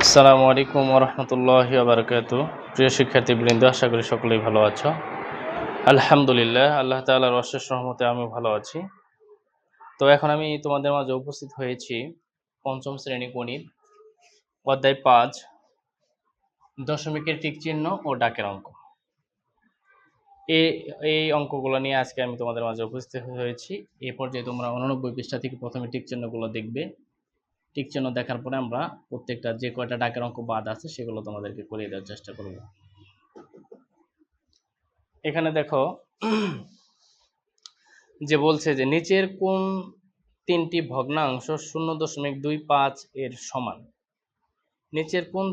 আসসালামু আলাইকুম ওয়া রাহমাতুল্লাহি ওয়া বারাকাতুহু। প্রিয় শিক্ষার্থীবৃন্দ, আশা করি সকলেই ভালো আছো। আলহামদুলিল্লাহ, আল্লাহ তাআলার অশেষ রহমতে আমিও ভালো আছি। তো এখন আমি তোমাদের মাঝে উপস্থিত হয়েছি পঞ্চম শ্রেণী গণিত অধ্যায় ৫ দশমিকের টিক চিহ্ন ও ডাকের অঙ্ক। এই অঙ্কগুলো নিয়ে আজকে আমি তোমাদের মাঝে উপস্থিত হয়েছি। এই পর্যায়ে তোমরা 89 পৃষ্ঠা থেকে প্রথমে টিক চিহ্নগুলো দেখবে। টিক চিহ্ন দেখার পরে আমরা প্রত্যেকটা যে কয়টা ডাকের অঙ্ক বাদ আছে সেগুলো তোমাদেরকে করিয়ে দেওয়ার চেষ্টা করব। এখানে দেখো যে বলছে যে নিচের কোন তিনটি ভগ্নাংশ 0.25 এর সমান। নিচের কোন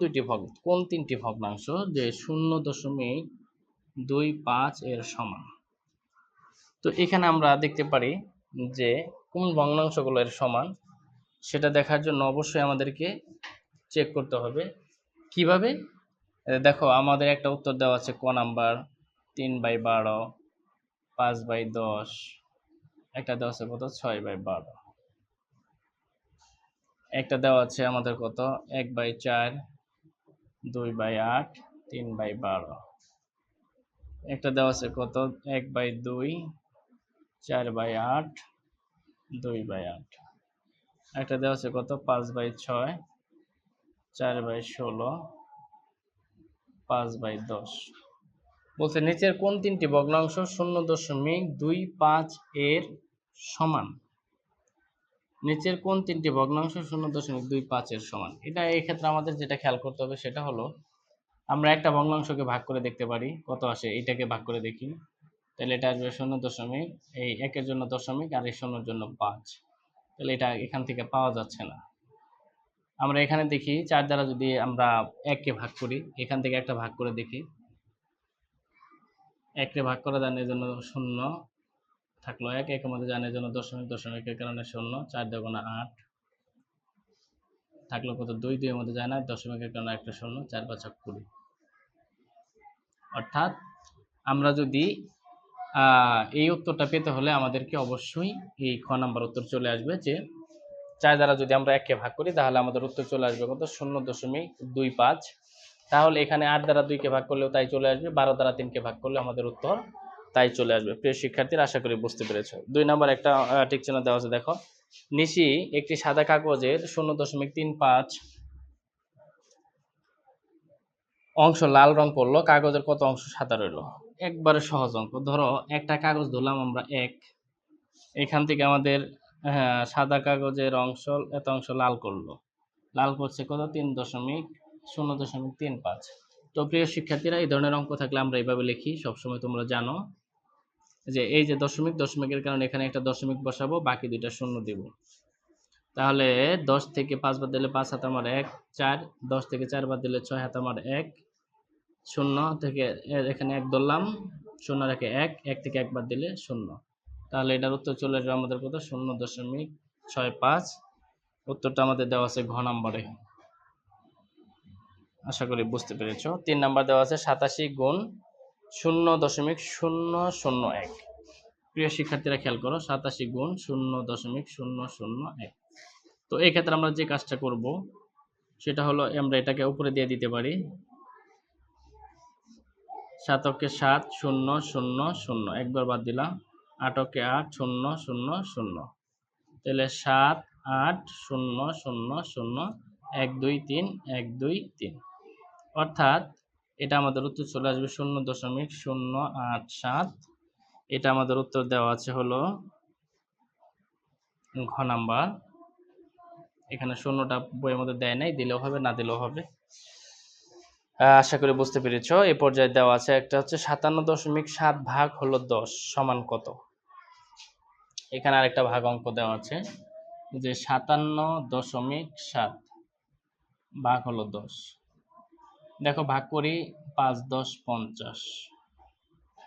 তিনটি ভগ্নাংশ যে 0.25 এর সমান। তো এখানে আমরা দেখতে পারি যে কোন ভগ্নাংশগুলো এর সমান সেটা দেখার জন্য অবশ্যই আমাদেরকে চেক করতে হবে। কিভাবে? দেখো আমাদের একটা উত্তর দেওয়া আছে ক নাম্বার 3/12, 5/10, একটা দেওয়া আছে কত 6/12, একটা দেওয়া আছে আমাদের কত 1/4, 2/8, 3/12, একটা দেওয়া আছে কত 1/2, 4/8, 2/8, একটা দেওয়া আছে কত 5/6, 4/16, 5/10। বলছে নিচের কোন তিনটি ভগ্নাংশ 0.25 এর সমান। নিচের কোন তিনটি ভগ্নাংশ 0.25 এর সমান। এটা এই ক্ষেত্রে আমাদের যেটা খেয়াল করতে হবে সেটা হলো আমরা একটা ভগ্নাংশকে ভাগ করে দেখতে পারি কত আসে। এইটাকে ভাগ করে দেখি, তাহলে এটা আসবে 0. এই 1-এর জন্য দশমিক আর এই 0-এর জন্য 5, তাহলে এটা এখান থেকে পাওয়া যাচ্ছে না। আমরা এখানে দেখি 4 দ্বারা যদি আমরা 1-কে ভাগ করি, এখান থেকে একটা ভাগ করে দেখি, 1-কে ভাগ করে দেন এর জন্য 0 থাকলো 1, একের মধ্যে জানার জন্য দশমিক, দশমিকের কারণে 0, 4 2 8 থাকলো কত 2, 2 এর মধ্যে যায় না, দশমিকের কারণে একটা 0, 4 5 20। অর্থাৎ আমরা যদি এই উত্তরটা পেতে হলে আমাদেরকে অবশ্যই এই খ নাম্বার উত্তর চলে আসবে যে 4 দ্বারা যদি আমরা 1-কে ভাগ করি তাহলে আমাদের উত্তর চলে আসবে কত 0.25। তাহলে এখানে 8 দ্বারা 2-কে ভাগ করলেও তাই চলে আসবে, 12 দ্বারা 3-কে ভাগ করলে আমাদের উত্তর তাই চলে আসবে। প্রিয় শিক্ষার্থীরা, আশা করি বুঝতে পেরেছো। 2 নাম্বার একটা টিক চিহ্ন দেওয়া আছে, দেখো নিচে একটি সাদা কাগজের 0.35 অংশ লাল রং করলো, কাগজের কত অংশ সাদা রইল। একবারে সহজ অঙ্ক। ধরো একটা কাগজ ধরলাম আমরা 1, এখান থেকে আমাদের সাদা কাগজের অংশ এত অংশ লাল করলো, লাল করছে কত 0.35। তো প্রিয় শিক্ষার্থীরা, এই ধরনের অঙ্ক থাকলে আমরা এইভাবে লিখি। সবসময় তোমরা জানো যে এই যে দশমিক, দশমিকের কারণে এখানে একটা দশমিক বসাবো, বাকি দুইটা শূন্য দিব। তাহলে 10 থেকে 5 বাদ দিলে 5 হাতে আমার 1, 4, 10 থেকে 4 বাদ দিলে 6 হাতে আমার 1, 0 থেকে এখানে 1 ধরলাম, 0 রেখে 1, 1 থেকে 1 বাদ দিলে 0। তাহলে এটার উত্তর চলে আসবে আমাদের কত 0.65। উত্তরটা আমাদের দেওয়া আছে ঘ নম্বরে। আশা করি বুঝতে পেরেছো। 3 নাম্বার দেওয়া আছে 87 গুণ 0.001। প্রিয় শিক্ষার্থীরা খেয়াল করো, 87 গুণ 0.001। তো এই ক্ষেত্রে আমরা যে কাজটা করব সেটা হলো আমরা এটাকে উপরে দিয়ে দিতে পারি। 7 7 0 0 0, একবার বাদ দিলাম। 8 8 0 0 0, তাহলে 7 8 0 0 0 1 2 3 1 2 3। অর্থাৎ এটা আমাদের উত্তর চলে আসবে 0.087। এটা আমাদের উত্তর দেওয়া আছে হলো ঘ নাম্বার। এখানে 0টা বইয়ের মধ্যে দেয় নাই, দিলেও হবে না দিলেও হবে। আশা করি বুঝতে পেরেছো। এই পর্যায়ে দেওয়া আছে একটা হচ্ছে 57.7 ভাগ হলো 10 সমান কত। এখানে আরেকটা ভাগ অঙ্ক দেওয়া আছে যে 57.7 ভাগ হলো 10। দেখো ভাগ করি, 5 10 50,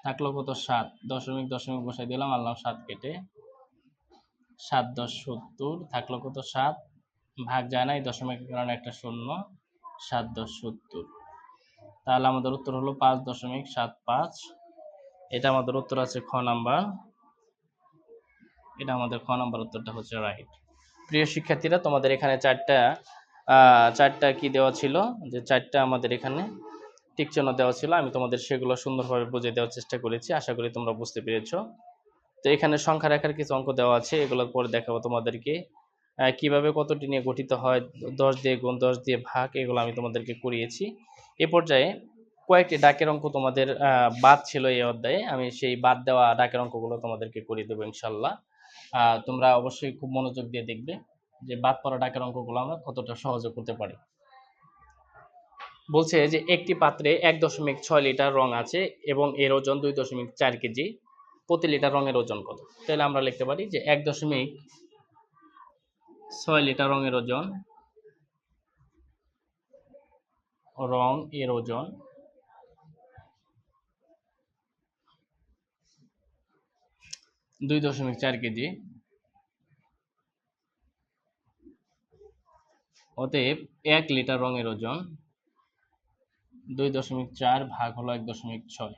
থাকলো কত 7, দশমিক দশমিক বসাই দিলাম, আনলাম 7 কেটে, 7 10 70, থাকলো কত 7, ভাগ যায় না, এই দশমিকের কারণে একটা 0, 7 10 70। তাহলে আমাদের উত্তর হলো 5.75। এটা আমাদের উত্তর আছে খ নাম্বার। এটা আমাদের খ নাম্বার উত্তরটা হচ্ছে রাইট। প্রিয় শিক্ষার্থীরা, তোমাদের এখানে 4টা চারটা কি দেওয়া ছিল, যে চারটা আমাদের এখানে টিক চিহ্ন দেওয়া ছিল, আমি তোমাদের সেগুলো সুন্দরভাবে বুঝিয়ে দেওয়ার চেষ্টা করেছি, আশা করি তোমরা বুঝতে পেরেছো। তো এখানে সংখ্যা রেখার কিছু অঙ্ক দেওয়া আছে, এগুলোর পরে দেখাবো তোমাদেরকে। কিভাবে কতটি নিয়ে গঠিত হয়, 10 দিয়ে গুণ, 10 দিয়ে ভাগ, এগুলো আমি তোমাদেরকে করিয়েছি। এ পর্যায়ে কয়েকটি ডাকের অঙ্ক তোমাদের বাদ ছিল এই অধ্যায়ে, আমি সেই বাদ দেওয়া ডাকের অঙ্কগুলো তোমাদেরকে করিয়ে দেবো ইনশাল্লাহ। তোমরা অবশ্যই খুব মনোযোগ দিয়ে দেখবে যে বাদ পড়া ডাকের অঙ্কগুলো আমরা কতটা সহজে করতে পারি। বলছে যে একটি পাত্রে 1.6 লিটার রং আছে এবং এর ওজন 2.4 কেজি, প্রতি লিটার রঙের ওজন কত? তাহলে আমরা লিখতে পারি যে 1.6 লিটার রঙের ওজন, রং এর ওজন 2.4 কেজি, অতএব 1 লিটার রঙের ওজন 2.4 ভাগ হলো 1.6।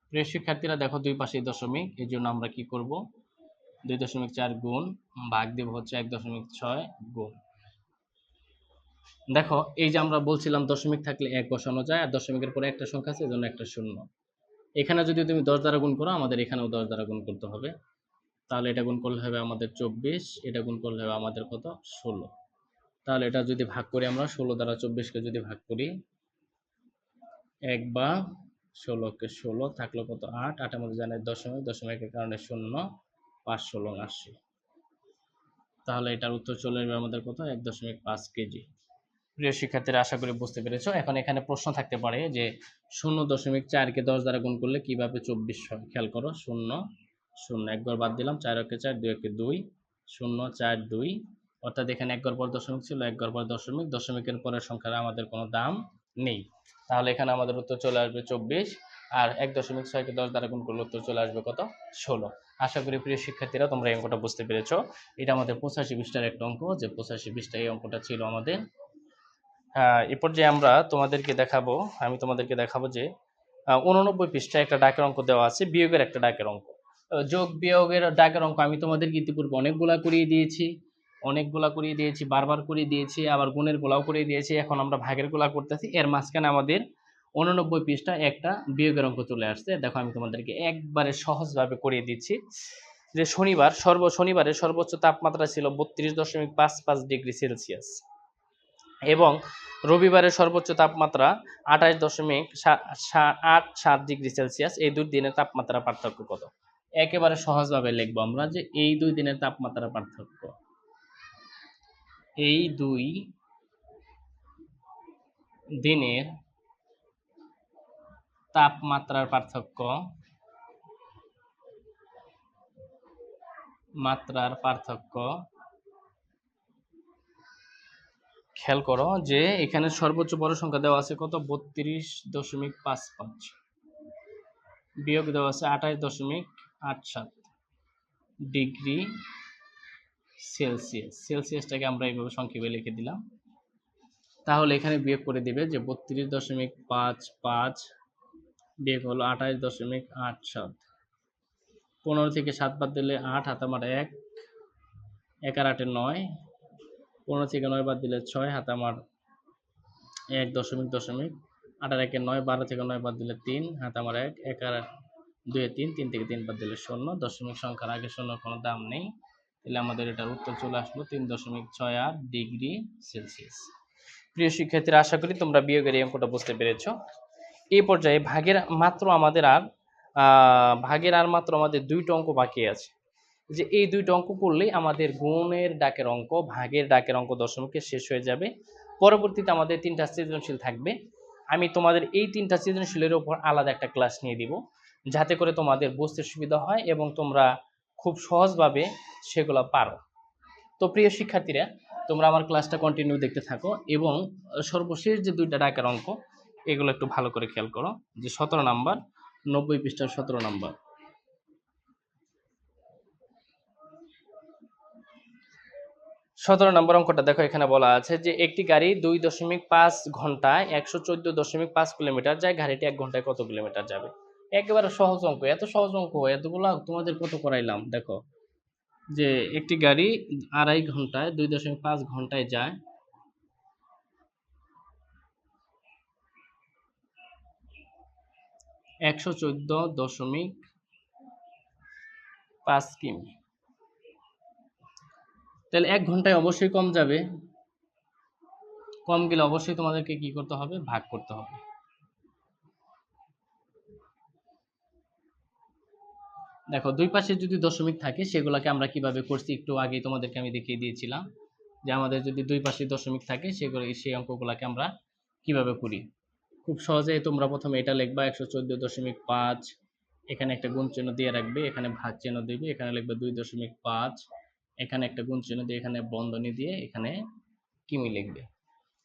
প্রিয় শিক্ষার্থীরা দেখো দুই পাশে দশমিক, এই জন্য আমরা কি করব, 2.4 গুণ ভাগ দেব হচ্ছে 1.6 গুণ। দেখো এই যে আমরা বলছিলাম দশমিক থাকলে 1 বসানো যায়, আর দশমিকের পরে একটা সংখ্যা আছে, এজন্য একটা শূন্য। এখানে যদি তুমি 10 দ্বারা গুণ করো, আমাদের এখানেও 10 দ্বারা গুণ করতে হবে, তাহলে এটা গুণ করলে হবে আমাদের 24, এটা গুণ করলে হবে আমাদের কত, 16। তাহলে এটা যদি ভাগ করি আমরা, 16 দ্বারা 24কে যদি ভাগ করি, 1 বা 16কে 16 থাকলো কত, 8, 8 এর মধ্যে জানেন দশমিক, দশমিকের কারণে 0, 5 16 80। তাহলে এটার উত্তর চলে আসবে আমাদের কত, 1.5 কেজি। প্রিয় শিক্ষার্থীরা আশা করি বুঝতে পেরেছো। এখন এখানে প্রশ্ন থাকতে পারে যে 0.4কে 10 দ্বারা গুণ করলে কিভাবে 24 হয়। খেয়াল করো, 0 0 একবার বাদ দিলাম, 4 একে 4, 2 একে 2, 0 4 2, অর্থাৎ এখানে এক ঘর পর দশমিক ছিল, এক ঘর পর দশমিক, দশমিকের পরের সংখ্যার আমাদের কোনো দাম নেই, তাহলে এখানে আমাদের উত্তর চলে আসবে 24, আর 1.6কে 10 দ্বারা গুণ করলে উত্তর চলে আসবে কত, 16। আশা করি প্রিয় শিক্ষার্থীরা তোমরা এই অঙ্কটা বুঝতে পেরেছো। এটা আমাদের 85 পৃষ্ঠার একটা অঙ্ক, যে 85 পৃষ্ঠায় এই অঙ্কটা ছিল আমাদের। এ পর্যায়ে আমরা তোমাদেরকে দেখাবো, আমি তোমাদেরকে দেখাবো যে 89 পৃষ্ঠায় একটা ডাকের অঙ্ক দেওয়া আছে, বিয়োগের একটা ডাকের অঙ্ক। যোগ বিয়োগের ডাকের অঙ্ক আমি তোমাদেরকে ইতিপূর্বে অনেকগুলা করিয়ে দিয়েছি, বারবার করিয়ে দিয়েছি, আবার গুণের গুলাও করিয়ে দিয়েছি। এখন আমরা ভাগের গুলা করতেছি, এর মাঝখানে আমাদের 89 পৃষ্ঠায় একটা বিয়োগের অঙ্ক চলে আসছে। দেখো আমি তোমাদেরকে একবারে সহজভাবে করিয়ে দিচ্ছি। যে শনিবারের সর্বোচ্চ তাপমাত্রা ছিল 32.55 ডিগ্রি সেলসিয়াস এবং রবিবারের সর্বোচ্চ তাপমাত্রা 28.87 ডিগ্রি সেলসিয়াস। এই দুই দিনের তাপমাত্রা পার্থক্য কত? একেবারে সহজভাবে লিখবো আমরা যে এই দুই দিনের তাপমাত্রা পার্থক্য, এই দুই দিনের তাপমাত্রার পার্থক্য, খেয়াল করো যে এখানে সর্বোচ্চ বড় সংখ্যা দেওয়া আছে কত, 32.55, বিয়োগ দেওয়া আছে 28.87 ডিগ্রি সেলসিয়াস। সেলসিয়াসটাকে আমরা এইভাবে সংক্ষেপে লিখে দিলাম। তাহলে এখানে বিয়োগ করে দিবে যে 32.55 বিয়োগ হলো 28.87, 15 থেকে 7 বাদ দিলে 8, হাত আমার 1, 1 আর 8 9, 15 থেকে 9 বাদ দিলে 6, হাত আমার 1 দশমিক দশমিক, 8 আর 1 9, 12 থেকে 9 বাদ দিলে 3, হাত আমার 1, 1 আর 2 3, 3 থেকে 3 বাদ দিলে 0, দশমিক সংখ্যার আগে 0 কোনো দাম নেই, তাহলে আমাদের এটার উত্তর চলে আসলো 3.68 ডিগ্রি সেলসিয়াস। প্রিয় শিক্ষার্থীরা আশা করি তোমরা বিয়োগের এই অঙ্কটা বুঝতে পেরেছো। এই পর্যায়ে ভাগের মাত্র আমাদের দুইটা অঙ্ক বাকি আছে, যে এই দুইটা অঙ্ক করলেই আমাদের গুণের ডাকের অঙ্ক, ভাগের ডাকের অঙ্ক দশমিকে শেষ হয়ে যাবে। পরবর্তীতে আমাদের 3টা সৃজনশীল থাকবে, আমি তোমাদের এই 3টা সৃজনশীলের উপর আলাদা একটা ক্লাস নিয়ে দিব, যাতে করে তোমাদের বুঝতে সুবিধা হয় এবং তোমরা খুব সহজভাবে সেগুলো পারো। তো প্রিয় শিক্ষার্থীরা তোমরা আমার ক্লাসটা কন্টিনিউ দেখতে থাকো এবং সর্বশেষ যে দুইটা ডাকের অঙ্ক এগুলো একটু ভালো করে খেয়াল করো, যে 17 নাম্বার, 90 পৃষ্ঠার 17 নাম্বার। 17 নম্বর অঙ্কটা দেখো, এখানে বলা আছে যে একটি গাড়ি 2.5 ঘন্টায় 114.5 কিলোমিটার যায়, গাড়িটি 1 ঘন্টায় কত কিলোমিটার যাবে? একেবারে সহজ অঙ্ক, এত সহজ অঙ্ক এতগুলো তোমাদের কত করাইলাম। দেখো যে একটি গাড়ি 2.5 ঘন্টায় 2.5 ঘন্টায় যায়, 114.5 কিমি। তাহলে 1 ঘন্টায় অবশ্যই কম যাবে, কম গেলে অবশ্যই তোমাদেরকে কি করতে হবে, ভাগ করতে হবে। দেখো দুই পাশে যদি দশমিক থাকে সেগুলোকে আমরা কিভাবে করছি একটু আগে তোমাদেরকে আমি দেখিয়ে দিয়েছিলাম, যে আমাদের যদি দুই পাশে দশমিক থাকে সেই অঙ্কগুলোকে আমরা কিভাবে করি। খুব সহজে তোমরা প্রথমে এটা লিখবা 114.5, এখানে একটা গুণ চিহ্ন দিয়ে রাখবে, এখানে ভাগ চিহ্ন দিবে, এখানে লিখবে 2.5, এখানে একটা গুণ চিহ্ন দিয়ে এখানে বন্ধনী দিয়ে এখানে কিমি লিখবে।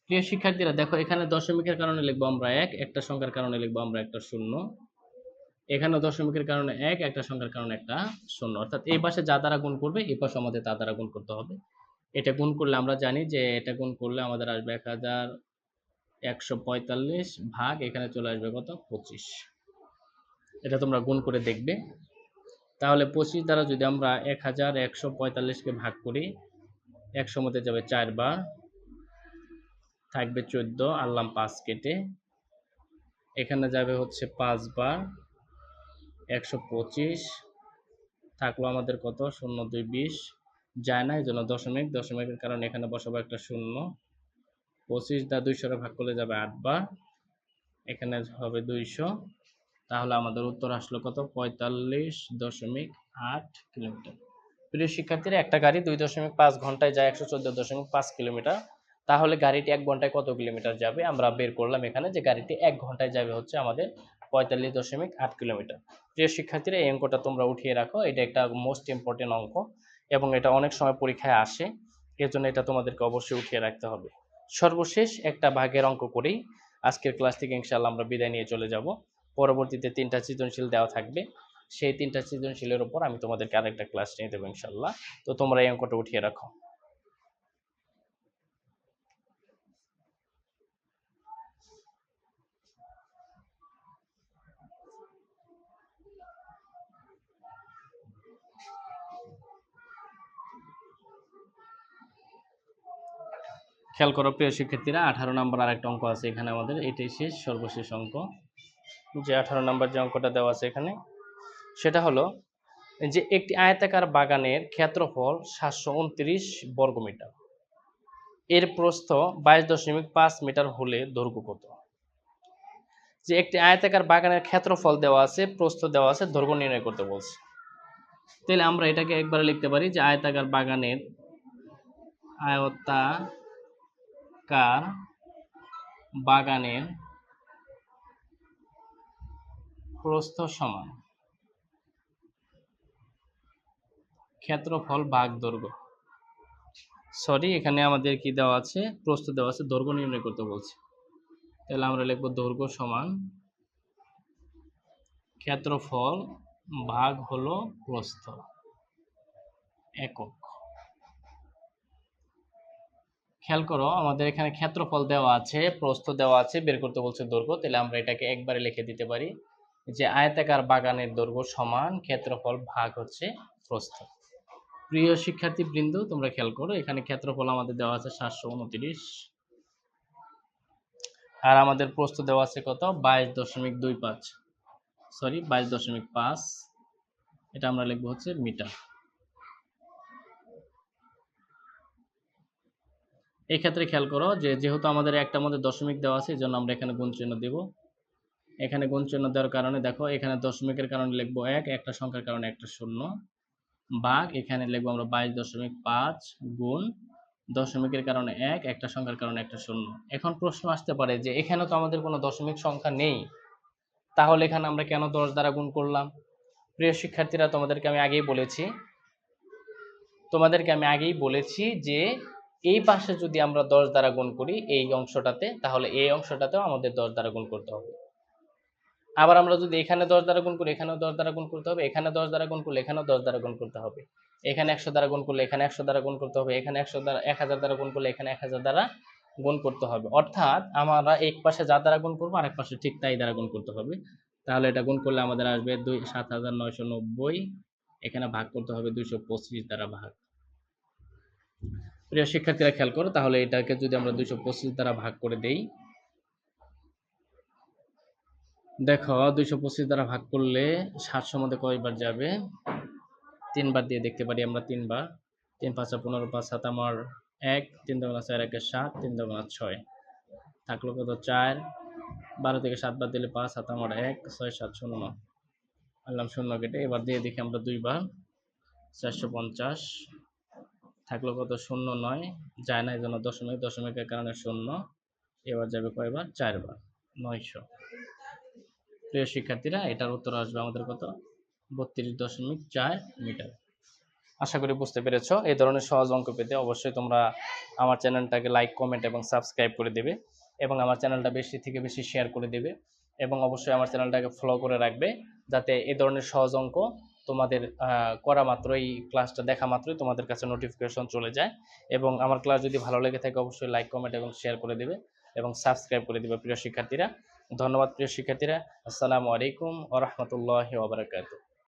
প্রিয় শিক্ষার্থীরা দেখো এখানে দশমিকের কারণে লিখবো আমরা 1, একটা সংখ্যার কারণে লিখবো আমরা একটা 0, এখানে দশমিকের কারণে 1, একটা সংখ্যার কারণে একটা 0, অর্থাৎ এই পাশে যা দ্বারা গুণ করবে এই পাশে আমাদের তা দ্বারা গুণ করতে হবে। এটা গুণ করলে আমরা জানি যে এটা গুণ করলে আমাদের আসবে 1145 ভাগ এখানে চলে আসবে কত, 25। এটা তোমরা গুণ করে দেখবে। তাহলে 25 দ্বারা যদি আমরা 1145কে ভাগ করি, 100 মধ্যে যাবে 4 বার, থাকবে 14, আনলাম 5 কেটে, এখানে যাবে হচ্ছে 5 বার, 125 থাকলো আমাদের কত, 0 2 20, যায় না, এই জন্য দশমিকের কারণে এখানে বসাবো একটা 0। 25 দ্বারা 200 ভাগ করলে যাবে 8 বার, এখানে হবে 200। তাহলে আমাদের উত্তর আসলো কত, 45.8 কিলোমিটার। প্রিয় শিক্ষার্থীরা একটা গাড়ি 2.5 ঘন্টায় যায় 114.5 কিলোমিটার, তাহলে গাড়িটি 1 ঘন্টায় কত কিলোমিটার যাবে আমরা বের করলাম এখানে, যে গাড়িটি 1 ঘন্টায় যাবে হচ্ছে আমাদের 45.8 কিলোমিটার। প্রিয় শিক্ষার্থীরা এই অঙ্কটা তোমরা উঠিয়ে রাখো, এটা একটা মোস্ট ইম্পর্টেন্ট অঙ্ক এবং এটা অনেক সময় পরীক্ষায় আসে, এর জন্য এটা তোমাদেরকে অবশ্যই উঠিয়ে রাখতে হবে। সর্বশেষ একটা ভাগের অঙ্ক করেই আজকের ক্লাস থেকে ইনশাআল্লাহ আমরা বিদায় নিয়ে চলে যাব। পরবর্তীতে 3টা সৃজনশীল দেওয়া থাকবে, সেই 3টা সৃজনশীলের উপর আমি তোমাদেরকে আরেকটা ক্লাস নিয়ে দেবো ইনশাআল্লাহ। তো তোমরা এই অঙ্কটা উঠিয়ে রাখো। খেয়াল করো প্রিয় শিক্ষার্থীরা, 18 নম্বর আরেকটা অঙ্ক আছে এখানে আমাদের, এটাই শেষ সর্বশেষ অঙ্ক। যে 18 নম্বর যে অঙ্কটা দেওয়া আছে এখানে, সেটা হলো যে একটি আয়তাকার বাগানের ক্ষেত্রফল 729 বর্গমিটার, এর প্রস্থ 22.5 মিটার হলে দৈর্ঘ্য কত? যে একটি আয়তাকার বাগানের ক্ষেত্রফল দেওয়া আছে, প্রস্থ দেওয়া আছে, দৈর্ঘ্য নির্ণয় করতে বলছে। তাহলে আমরা এটাকে একবারে লিখতে পারি যে আয়তাকার বাগানের প্রস্থ সমান ক্ষেত্রফল ভাগ দৈর্ঘ্য। সরি, এখানে আমাদের কি দেওয়া আছে, প্রস্থ দেওয়া আছে, দৈর্ঘ্য নির্ণয় করতে বলছে। তাহলে আমরা লিখব দৈর্ঘ্য সমান ক্ষেত্রফল ভাগ হলো প্রস্থ একক। খেয়াল করো আমাদের এখানে ক্ষেত্রফল দেওয়া আছে, প্রস্থ দেওয়া আছে, বের করতে বলছে দৈর্ঘ্য। তাহলে আমরা এটাকে একবারে লিখে দিতে পারি যে আয়তাকার বাগানের দৈর্ঘ্য সমান ক্ষেত্রফল ভাগ হচ্ছে প্রস্থ। প্রিয় শিক্ষার্থী বৃন্দ তোমরা খেয়াল করো, এখানে ক্ষেত্রফল আমাদের দেওয়া আছে 729, আর আমাদের প্রস্থ দেওয়া আছে কত, 22.25, সরি 22.5, এটা আমরা লিখবো হচ্ছে মিটার। এই ক্ষেত্রে খেয়াল করো যে যেহেতু আমাদের একটার মধ্যে দশমিক দেওয়া আছে, এই জন্য আমরা এখানে গুণ চিহ্ন দেব। এখানে গুণ চিহ্ন দেওয়ার কারণে দেখো এখানে দশমিকের কারণে লিখবো 1, একটা সংখ্যার কারণে একটা 0, ভাগ এখানে লিখবো আমরা 22.5 গুণ দশমিকের কারণে 1, একটা সংখ্যার কারণে একটা 0। এখন প্রশ্ন আসতে পারে যে এখানে তো আমাদের কোনো দশমিক সংখ্যা নেই, তাহলে এখানে আমরা কেন 10 দ্বারা গুণ করলাম? প্রিয় শিক্ষার্থীরা তোমাদেরকে আমি আগেই বলেছি যে এই পাশে যদি আমরা 10 দ্বারা গুণ করি এই অংশটাতে, তাহলে এই অংশটাতেও আমাদের 10 দ্বারা গুণ করতে হবে। আবার আমরা যদি এখানে 10 দ্বারা গুণ করি এখানেও 10 দ্বারা গুণ করতে হবে, এখানে 10 দ্বারা গুণ করলে এখানেও 10 দ্বারা গুণ করতে হবে, এখানে 100 দ্বারা গুণ করলে এখানে 100 দ্বারা গুণ করতে হবে, এখানে 1000 দ্বারা গুণ করলে এখানে 1000 দ্বারা গুণ করতে হবে। অর্থাৎ আমরা এক পাশে যা দ্বারা গুণ করবো আরেক পাশে ঠিক তাই দ্বারা গুণ করতে হবে। তাহলে এটা গুণ করলে আমাদের আসবে 7990, এখানে ভাগ করতে হবে 225 দ্বারা ভাগ। প্রিয় শিক্ষার্থীরা খেয়াল করো, তাহলে এটাকে যদি আমরা 225 দ্বারা ভাগ করে দেই, দেখো 225 দ্বারা ভাগ করলে 700 মধ্যে কয়বার যাবে? 3 বার দিয়ে দেখতে পারি আমরা। 3 বার, 3 5 15, 5 7 আমার 1, 3 দুগুণা 4 1 7, 3 দুগুণা 6 থাকলো কত 4, 12 থেকে 7 বাদ দিলে 5, 7 আমার 1, 6 7 0 আনলাম শূন্য কেটে। এবার দিয়ে দেখি আমরা 2 বার, 450 থাকলো কত 0 9 যায় না, এই জন্য দশমিক, দশমিকের কারণে 0। এবার যাবে কয়বার? 4 বার, 900। প্রিয় শিক্ষার্থীরা, এটার উত্তর আসবে আমাদের কত? 32.4 মিটার। আশা করি বুঝতে পেরেছো। এই ধরনের সহজ অঙ্ক পেতে অবশ্যই তোমরা আমার চ্যানেলটাকে লাইক, কমেন্ট এবং সাবস্ক্রাইব করে দেবে, এবং আমার চ্যানেলটা বেশি থেকে বেশি শেয়ার করে দেবে, এবং অবশ্যই আমার চ্যানেলটাকে ফলো করে রাখবে, যাতে এই ধরনের সহজ অঙ্ক তোমাদের করা মাত্রই, ক্লাসটা দেখা মাত্রই তোমাদের কাছে নোটিফিকেশন চলে যায়। এবং আমার ক্লাস যদি ভালো লেগে থাকে অবশ্যই লাইক, কমেন্ট এবং শেয়ার করে দেবে এবং সাবস্ক্রাইব করে দেবে প্রিয় শিক্ষার্থীরা। ধন্যবাদ প্রিয় শিক্ষার্থীরা। আসসালামু আলাইকুম ওয়া রাহমাতুল্লাহি ওয়া বারাকাতুহু।